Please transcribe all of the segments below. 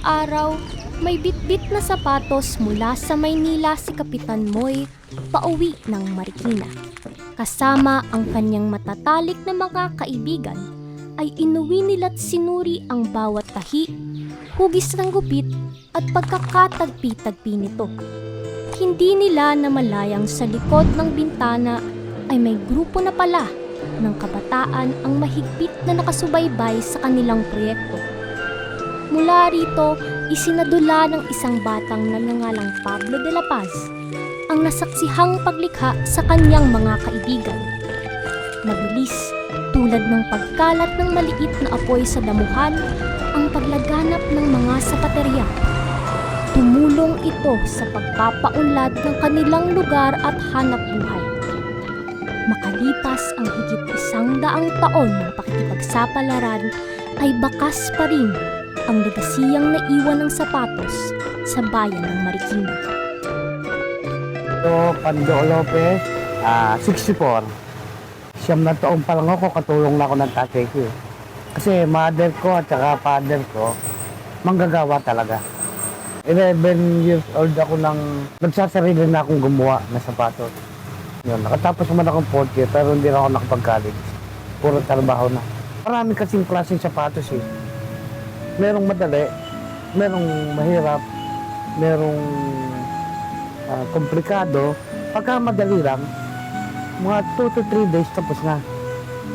araw, may bitbit na sapatos mula sa Maynila si Kapitan Moy pauwi ng Marikina. Kasama ang kanyang matatalik na mga kaibigan ay inuwi nila't sinuri ang bawat tahi, hugis ng gupit at pagkakatagpi-tagpi nito. Hindi nila namalayang sa likod ng bintana ay may grupo na pala ng kabataan ang mahigpit na nakasubaybay sa kanilang proyekto. Mula rito, isinadula ng isang batang nagngangalang Pablo de la Paz ang nasaksihang paglikha sa kanyang mga kaibigan. Mabilis, tulad ng pagkalat ng maliit na apoy sa damuhan, ang paglaganap ng mga sapaterya. Tumulong ito sa pagpapaunlad ng kanilang lugar at hanap buhay. Makalipas ang higit 100 taon ng pakikipagsapalaran, ay bakas pa rin ang legasiyang naiwan ng sapatos sa bayan ng Marikina. So, Pando Lopez, 64. Siyam na taong pa lang ako, katulong na ako ng tatay ko. Kasi mother ko at saka father ko, manggagawa talaga. 11 years old ako nang nagsasarili na akong gumawa na sapatos. Yun, nakatapos naman akong 4th year, pero hindi na ako nakapag-college. Puro trabaho na. Marami kasing klaseng sapatos eh. Merong madali, merong mahirap, merong komplikado. Pagka madali lang, mga 2 to 3 days tapos na.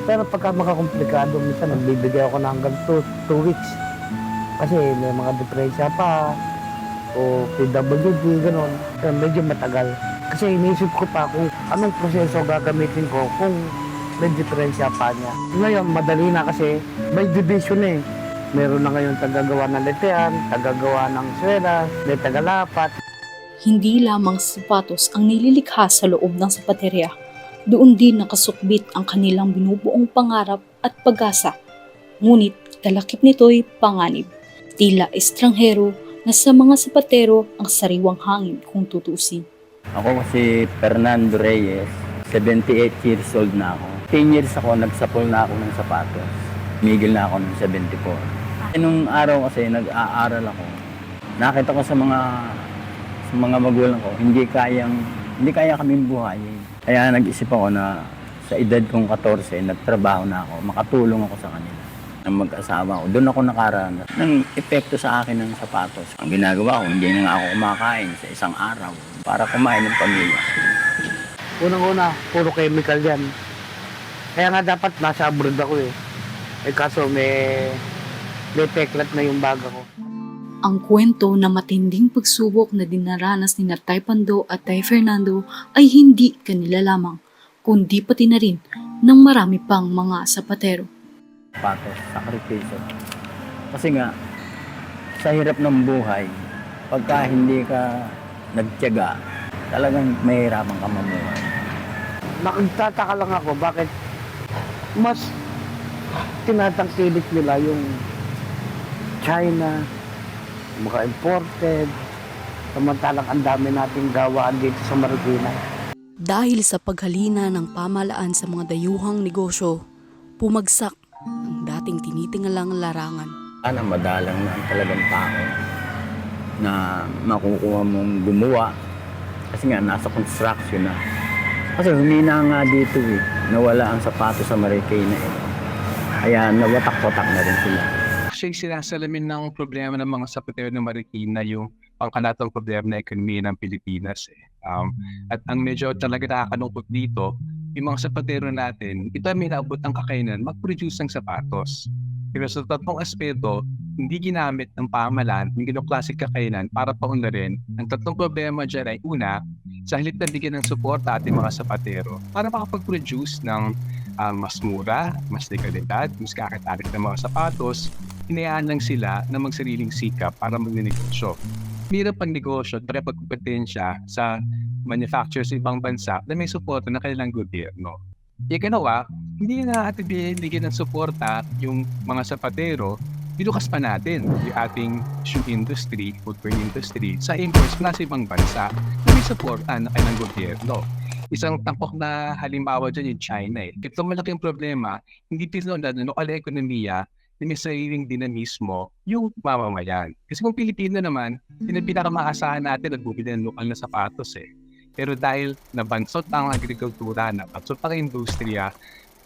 Pero pagka makakomplikado, minsan nagbibigay ako na hanggang 2 weeks. Kasi may mga diferensya pa, o PWD, gano'n. Kaya medyo matagal. Kasi iniisip ko pa kung anong proseso gagamitin ko kung may diferensya pa niya. Ngayon, madali na kasi may division eh. Meron na ngayon tagagawa ng letean, tagagawa ng swelas, may tagalapat. Hindi lamang sapatos ang nililikha sa loob ng sapaterya. Doon din nakasukbit ang kanilang binubuong pangarap at pag-asa. Ngunit kalakip nito'y panganib. Tila estranghero na sa mga sapatero ang sariwang hangin kung tutusin. Ako si Fernando Reyes, 78 years old na ako. 10 years ako, nagsapol na ako ng sapatos. Migil na ako ng 74. Nung araw kasi nag-aaral ako, nakita ko sa mga magulang ko, hindi kaya kaming buhayin. Kaya nag-isip ako na sa edad kong 14, nagtrabaho na ako, makatulong ako sa kanila. Nang mag-asawa ko, doon ako nakaranas ng epekto sa akin ng sapatos. Ang ginagawa ko, hindi na nga ako kumakain sa isang araw para kumain ng pamilya. Unang-una, puro chemical yan. Kaya nga dapat nasa abroad ako eh. Kaso may peklat na yung baga ko. Ang kwento na matinding pagsubok na dinaranas ni Tay Pando at Tay Fernando ay hindi kanila lamang, kundi pati na rin ng marami pang mga sapatero. Sapatos, sakripisyo. Kasi nga, sa hirap ng buhay, pagka hindi ka nagtiyaga, talagang mahirapan ka mamuhay. Nagtataka lang ako bakit mas tinatangkilik nila yung China, mga imported, samantalang ang dami nating gawaan dito sa Marikina. Dahil sa paghalina ng pamahalaan sa mga dayuhang negosyo, pumagsak ang dating tinitingalang larangan. Sana madalang na ang talagang tao na makukuha mong gumawa kasi nga nasa construction na. Kasi humina nga dito eh, nawala ang sapatos sa Marikina eh. Kaya nawatak-watak na rin sila. Actually, sinasalamin ng problema ng mga sapatero ng Marikina yung pangkanatang problema na ekonomiya ng Pilipinas. At ang medyo talaga nakakalungkot dito, yung mga sapatero natin, ito ay may naabot ng kakayanan mag-produce ng sapatos. Pero sa tatlong aspeto, hindi ginamit ng pamahalaan yung ganong klaseng kakayanan para paunlarin. Ang tatlong problema dyan ay una, sa halip na bigyan ng suporta ating mga sapatero para makapag-produce ng mas mura, mas dekalidad, mas kakatarik ng mga sapatos, hinayaan lang sila na magsariling sikap para magnegosyo. Hirap ang negosyo at pagkumpetensya sa manufacturers sa ibang bansa na may suporta ng kanilang gobyerno. Ikalawa, hindi na ating binigyan ng suporta yung mga sapatero, binukas pa natin yung ating shoe industry, footwear industry sa imports na sa ibang bansa na may suporta ng kanilang gobyerno. Isang tampok na halimbawa dyan yung China eh. Ito malaking problema, hindi tinulad ng lokal ekonomiya na may sariling dinamismo yung mamamayan. Kasi kung Pilipino naman, yun ang pinakamaasahan natin at bumili ng lokal na sapatos eh. Pero dahil nabansot ang agrikultura, nabansot ang industriya,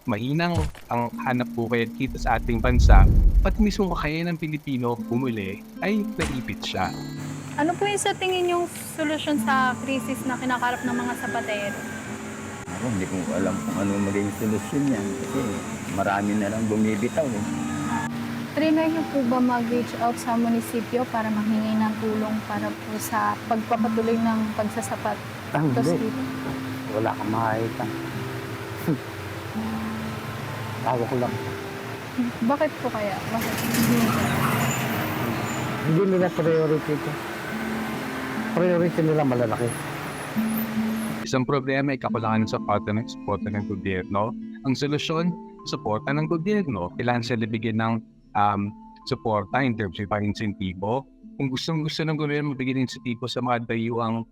mahinang ang hanap buhay at kita sa ating bansa, pati mismo kakayahan ng Pilipino bumili ay naipit siya. Ano po yung sa tingin yung solusyon sa krisis na kinakarap ng mga sapatero? Ako, hindi ko alam kung ano magiging solusyon niyan. Kasi marami na lang bumibitaw eh. Trinay niyo po ba mag-reach out sa munisipyo para manghingi ng tulong para po sa pagpapatuloy ng pagsasapat? Hindi. Wala kang makakita. Tawa ko lang. Bakit po kaya? Bakit? Hindi nila priority ito. Priority nila malalaki. Isang problema ay kakulangan ng suporta ng gobyerno. Ang solusyon, suporta ng gobyerno. Kailangan sila bigyan ng suporta in terms of insentibo. Kung gusto ng gobyerno magbigay ng insentibo sa mga dayuang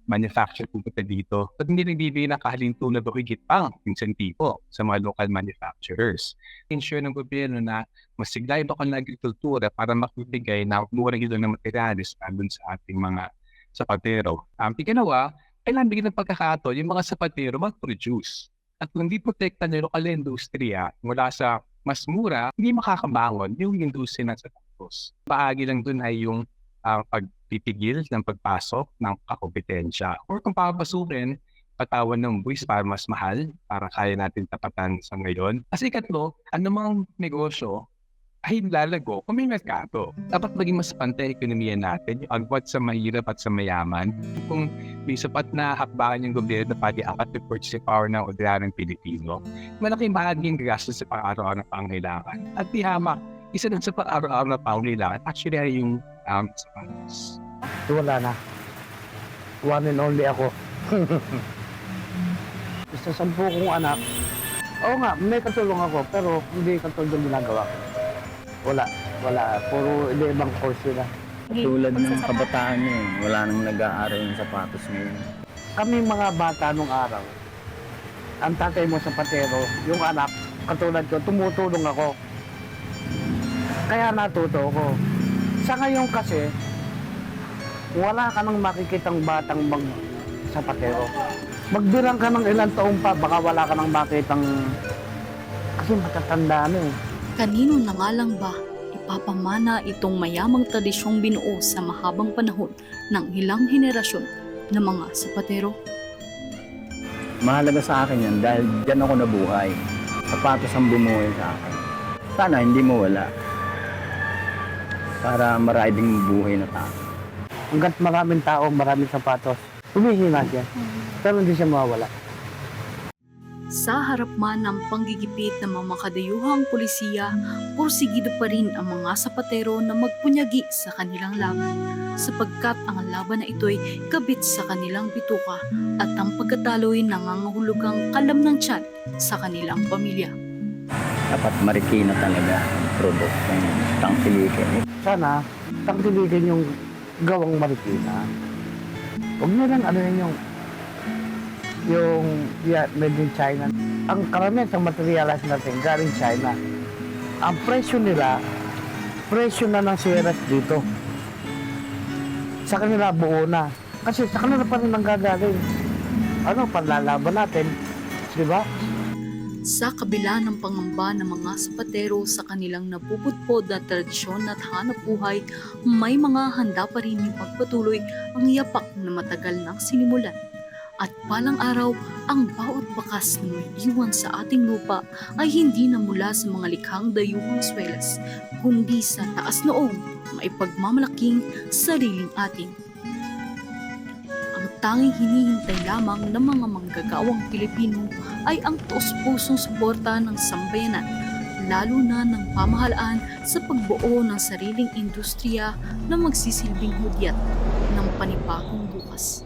manufacturer pupunta dito, at hindi nagbibigay ng kahalintulad o higit pang insentibo sa mga local manufacturers. Ensure ng gobyerno na masigla yung lokal na agrikultura para makibigay ng murang ilo ng materialis dun sa ating mga sapatero. Ikalawa, kailangan bigyan ng pagkakataon yung mga sapatero mag-produce. At kung hindi protektan yung lokal na industriya mula sa mas mura, hindi makakabangon yung industriya ng sapatos. Paagi lang dun ay yung pagpipigil ng pagpasok ng kakompetensya. Or kung papasukin, patawan ng buwis para mas mahal, para kaya natin tapatan sa ngayon. Kasi ikatlo, anumang negosyo ay lalago kung may merkado. Dapat maging mas pantay ekonomiya natin, yung agwat sa mahirap at sa mayaman. Kung may sapat na hakbaan yung gobyerno na pag-iakat yung purchasing power ng ordinaryong Pilipino, malaking bahaging gastos sa pang-araw-araw na pangailangan. At tihama, isa dun sa pang-araw-araw na pangailangan, actually ay yung sapatos. Wala na. One and only ako. Sa 10 kong anak, oo nga, may katulong ako, pero hindi katulong ginagawa ko. Wala. Puro ibang course sila. Tulad ng kabataan niya eh. Wala nang nag-aaral ng sapatos ngayon. Kami mga bata nung araw, ang tatay mo sa patero, yung anak, katulad ko, tumutulong ako. Kaya natuto ko. Sa ngayon kasi, wala ka nang makikitang batang sa patero. Magbilang ka ng ilang taon pa, baka wala ka nang makitang, kasi matatanda na eh. Kanino na nga lang ba ipapamana itong mayamang tradisyong binuo sa mahabang panahon ng ilang henerasyon ng mga sapatero? Mahalaga sa akin yan dahil dyan ako nabuhay. Sapatos ang bumuhay sa akin. Sana hindi mo wala. Para mariding buhay na tao. Hanggat maraming tao, maraming sapatos, humihina siya. Pero hindi siya mawawala. Sa harap man ng panggigipit ng mga makadayuhang polisiya, porsigido pa rin ang mga sapatero na magpunyagi sa kanilang laban, sapagkat ang laban na ito'y kabit sa kanilang bituka at ang pagkatalo'y nangangahulugang kalam ng tiyan sa kanilang pamilya. Dapat Marikina talaga ang product ng tangkilikin. Sana, tangkilikin yung gawang Marikina. Huwag na lang ano yun yung made in China. Ang karamihan sa materialis natin galing China. Ang presyo nila, presyo na ng sierras dito. Sa kanila buo na. Kasi sa kanila pa rin ang gagaling. Ano, panlalaban natin. Di ba? Sa kabila ng pangamba ng mga sapatero sa kanilang napupudpod na tradisyon at hanap buhay, may mga handa pa rin yung pagpatuloy ang yapak na matagal nang sinimulan. At palang araw, ang bawat bakas na may iwan sa ating lupa ay hindi na mula sa mga likhang dayuhang swelas, kundi sa taas noong maipagmamalaking sariling atin. Ang tanging hinihintay lamang ng mga manggagawang Pilipino ay ang taos-pusong suporta ng sambayanan, lalo na ng pamahalaan sa pagbuo ng sariling industriya na magsisilbing hudyat ng panibagong bukas.